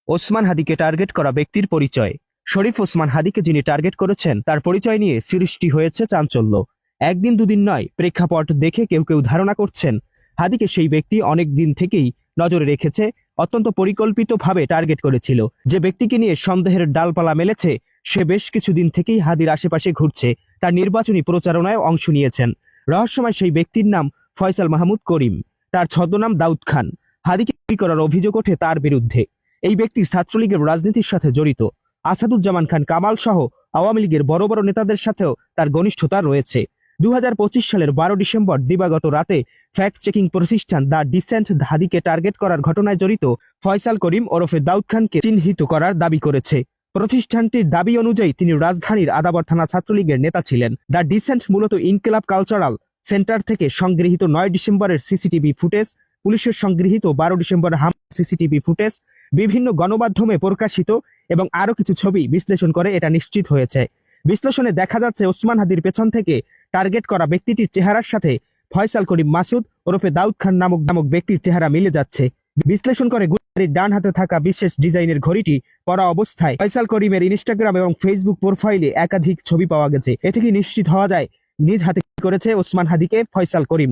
ওসমান হাদিকে টার্গেট করা ব্যক্তির পরিচয়। শরীফ ওসমান হাদিকে যিনি টার্গেট করেছেন তার পরিচয় নিয়ে সৃষ্টি হয়েছে চাঞ্চল্য। একদিন দুদিন নয়, প্রেক্ষাপট দেখে কেউ কেউ ধারণা করছেন হাদিকে সেই ব্যক্তি অনেক দিন থেকেই নজরে রেখেছে, অত্যন্ত পরিকল্পিতভাবে টার্গেট করেছিল। যে ব্যক্তিকে নিয়ে সন্দেহের ডালপালা মেলেছে সে বেশ কিছুদিন থেকেই হাদির আশেপাশে ঘুরছে, তার নির্বাচনী প্রচারণায় অংশ নিয়েছেন। রহস্যময় সেই ব্যক্তির নাম ফয়সাল মাহমুদ করিম, তার ছদ্মনাম দাউদ খান। হাদিকে গুলি করার অভিযোগ ওঠে তার বিরুদ্ধে। এই ব্যক্তি ছাত্রলীগের রাজনীতির সাথে জড়িত। আসাদুজ্জামান খান কামাল সহ আওয়ামী লীগের বড় বড় নেতাদের সাথেও তার ঘনিষ্ঠতা রয়েছে। 2025 সালের 12 ডিসেম্বর দিবাগত রাতে ফ্যাক্ট চেকিং প্রতিষ্ঠান দ্য ডিসেন্ট হাদিকে টার্গেট করার ঘটনায় জড়িত ফয়সাল করিম ওরফে দাউদ খানকে চিহ্নিত করার দাবি করেছে। প্রতিষ্ঠানটির দাবি অনুযায়ী তিনি রাজধানীর আদাবর থানা ছাত্রলীগের নেতা ছিলেন। দ্য ডিসেন্ট মূলত ইনকিলাব কালচারাল সেন্টার থেকে সংগৃহীত 9 ডিসেম্বরের সিসিটিভি ফুটেজ, পুলিশের সংগৃহীত 12 ডিসেম্বরের সিসিটিভি ফুটেজ, বিভিন্ন গণমাধ্যমে প্রকাশিত এবং আরো কিছু ছবি বিশ্লেষণ করে এটা নিশ্চিত হয়েছে। বিশ্লেষণে দেখা যাচ্ছে ওসমান হাদির পেছন থেকে টার্গেট করা ব্যক্তিটির চেহারার সাথে ফয়সাল করিম মাসুদ ওরফে দাউদ খান নামক ব্যক্তির চেহারা মিলে যাচ্ছে। বিশ্লেষণ করে গুলির ডান হাতে থাকা বিশেষ ডিজাইনের ঘড়িটি পরা অবস্থায় ফয়সাল করিমের ইনস্টাগ্রাম এবং ফেসবুক প্রোফাইলে একাধিক ছবি পাওয়া গেছে। এ থেকে নিশ্চিত হওয়া যায় নিজ হাতে করেছে ওসমান হাদিকে ফয়সাল করিম।